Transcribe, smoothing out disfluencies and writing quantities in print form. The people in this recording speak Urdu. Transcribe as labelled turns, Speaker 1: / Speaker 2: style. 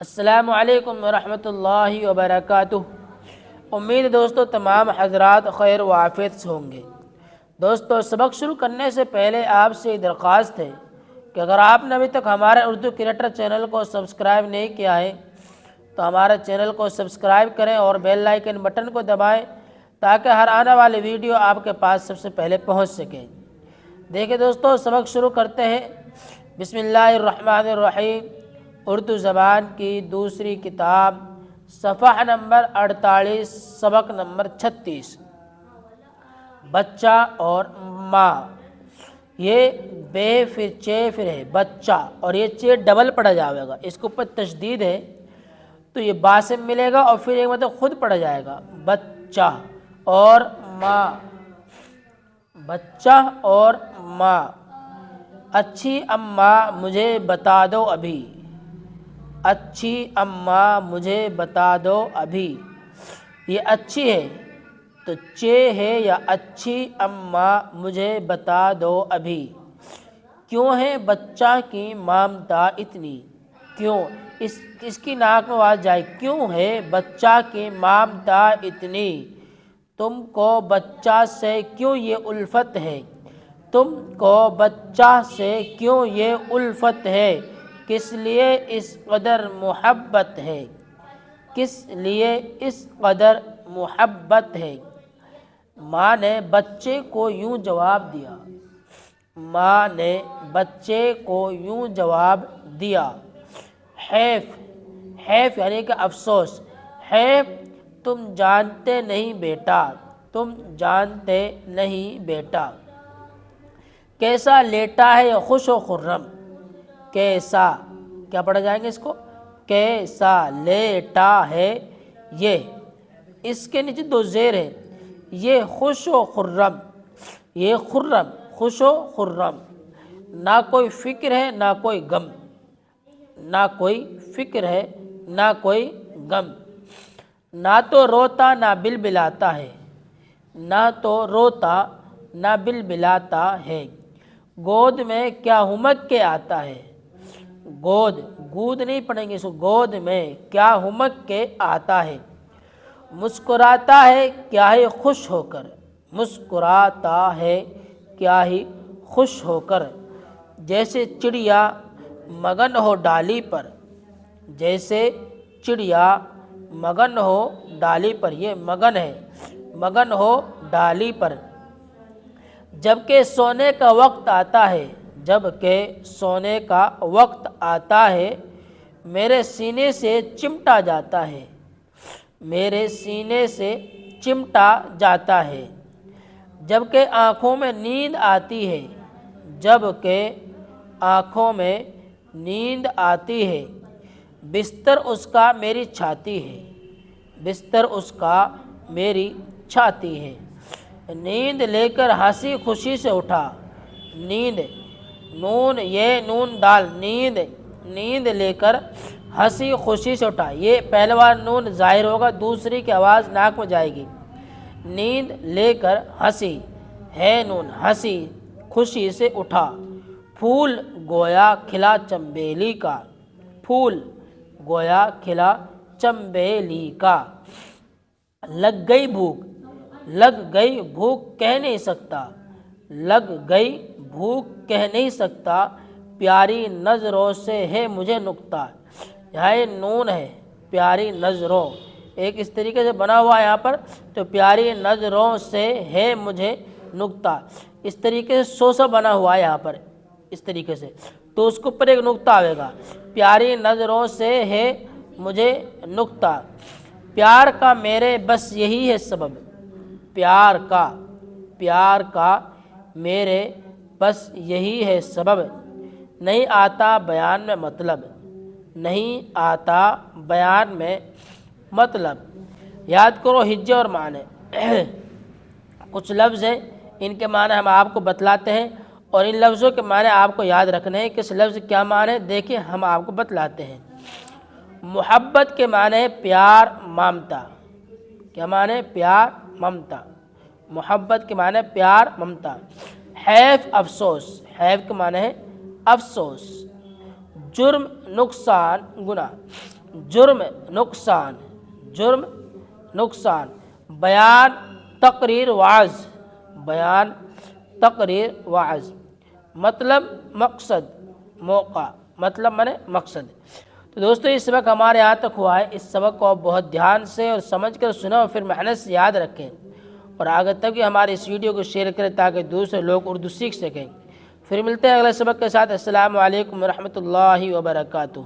Speaker 1: السلام علیکم ورحمۃ اللہ وبرکاتہ۔ امید ہے دوستو تمام حضرات خیر و عافیت سے ہوں گے۔ دوستو سبق شروع کرنے سے پہلے آپ سے درخواست ہے کہ اگر آپ نے ابھی تک ہمارے اردو کریکٹر چینل کو سبسکرائب نہیں کیا ہے تو ہمارے چینل کو سبسکرائب کریں اور بیل آئیکن بٹن کو دبائیں تاکہ ہر آنے والی ویڈیو آپ کے پاس سب سے پہلے پہنچ سکے۔ دیکھیں دوستو سبق شروع کرتے ہیں۔ بسم اللہ الرحمن الرحیم۔ اردو زبان کی دوسری کتاب، صفحہ نمبر 48، سبق نمبر 36، بچہ اور ماں۔ یہ بے پھر چے پھر ہے بچہ، اور یہ چے ڈبل پڑھا جائے گا، اس کے اوپر تشدید ہے تو یہ با سے ملے گا اور پھر ایک مطلب خود پڑھا جائے گا، بچہ اور ماں، بچہ اور ماں۔ اچھی اماں مجھے بتا دو ابھی، اچھی اماں مجھے بتا دو ابھی۔ یہ اچھی ہے تو چے ہے یا اچھی اماں مجھے بتا دو ابھی۔ کیوں ہے بچہ کی مامتا اتنی، کیوں اس کی ناک میں آواز جائے، کیوں ہے بچہ کی مامتا اتنی، تم کو بچہ سے کیوں یہ الفت ہے، تم کو بچہ سے کیوں یہ الفت ہے، کس لیے اس قدر محبت ہے، کس لیے اس قدر محبت ہے۔ ماں نے بچے کو یوں جواب دیا، ماں نے بچے کو یوں جواب دیا، حیف، حیف یعنی کہ افسوس، حیف تم جانتے نہیں بیٹا، تم جانتے نہیں بیٹا۔ کیسا لیٹا ہے خوش و خرم، کیسا، کیا پڑھا جائیں گے اس کو، کیسا لیٹا ہے یہ، اس کے نیچے دو زیر ہے، یہ خوش و خرم، یہ خرم، خوش و خرم، نہ کوئی فکر ہے نہ کوئی غم، نہ کوئی فکر ہے نہ کوئی غم، نہ تو روتا نہ بلبلاتا ہے، نہ تو روتا نہ بلبلاتا ہے، گود میں کیا ہمک کے آتا ہے، گود، گود نہیں پڑھیں گے اس کو، گود میں کیا ہمک کے آتا ہے، مسکراتا ہے کیا ہی خوش ہو کر، مسکراتا ہے کیا ہی خوش ہو کر، جیسے چڑیا مگن ہو ڈالی پر، جیسے چڑیا مگن ہو ڈالی پر، یہ مگن ہے، مگن ہو ڈالی پر، جب کہ سونے کا وقت آتا ہے، جب کہ سونے کا وقت آتا ہے، میرے سینے سے چمٹا جاتا ہے، میرے سینے سے چمٹا جاتا ہے، جب کہ آنکھوں میں نیند آتی ہے، جب کہ آنکھوں میں نیند آتی ہے، بستر اس کا میری چھاتی ہے، بستر اس کا میری چھاتی ہے، نیند لے کر ہنسی خوشی سے اٹھا، نیند، نون یہ نون دال، نیند، نیند لے کر ہنسی خوشی سے اٹھا، یہ پہلا بار نون ظاہر ہوگا، دوسری کی آواز ناک میں جائے گی، نیند لے کر ہنسی، ہے نون ہنسی خوشی سے اٹھا، پھول گویا کھلا چنبیلی کا، پھول گویا کھلا چنبیلی کا، لگ گئی بھوک، لگ گئی بھوک کہہ نہیں سکتا، لگ گئی بھوک کہہ نہیں سکتا، پیاری نظروں سے ہے مجھے نکتہ، یہاں نون ہے، پیاری نظروں، ایک اس طریقے سے بنا ہوا ہے یہاں پر، تو پیاری نظروں سے ہے مجھے نکتہ، اس طریقے سے سوسا بنا ہوا ہے یہاں پر، اس طریقے سے، تو اس کے اوپر ایک نکتہ آئے گا، پیاری نظروں سے ہے مجھے نکتہ، پیار کا میرے بس یہی ہے سبب، پیار کا، پیار کا میرے بس یہی ہے سبب، نہیں آتا بیان میں مطلب، نہیں آتا بیان میں مطلب۔ یاد کرو ہجے اور معنی، کچھ لفظ ہیں ان کے معنی ہم آپ کو بتلاتے ہیں اور ان لفظوں کے معنی آپ کو یاد رکھنے ہیں، کس لفظ کیا معنی ہے دیکھیں ہم آپ کو بتلاتے ہیں۔ محبت کے معنی پیار مامتا، کیا معنی پیار ممتا، محبت کے معنی پیار ممتا۔ حیف افسوس، حیف کے معنی ہے افسوس، جرم نقصان گناہ، جرم نقصان، جرم نقصان، بیان تقریر وعظ، بیان تقریر وعظ، مطلب مقصد موقع، مطلب مانے مقصد۔ تو دوستو اس سبق ہمارے یہاں تک ہوا ہے، اس سبق کو آپ بہت دھیان سے اور سمجھ کر سنا اور پھر محنت سے یاد رکھیں، اور آگے تک بھی ہمارے اس ویڈیو کو شیئر کریں تاکہ دوسرے لوگ اردو سیکھ سکیں۔ پھر ملتے ہیں اگلے سبق کے ساتھ۔ السلام علیکم ورحمۃ اللہ وبرکاتہ۔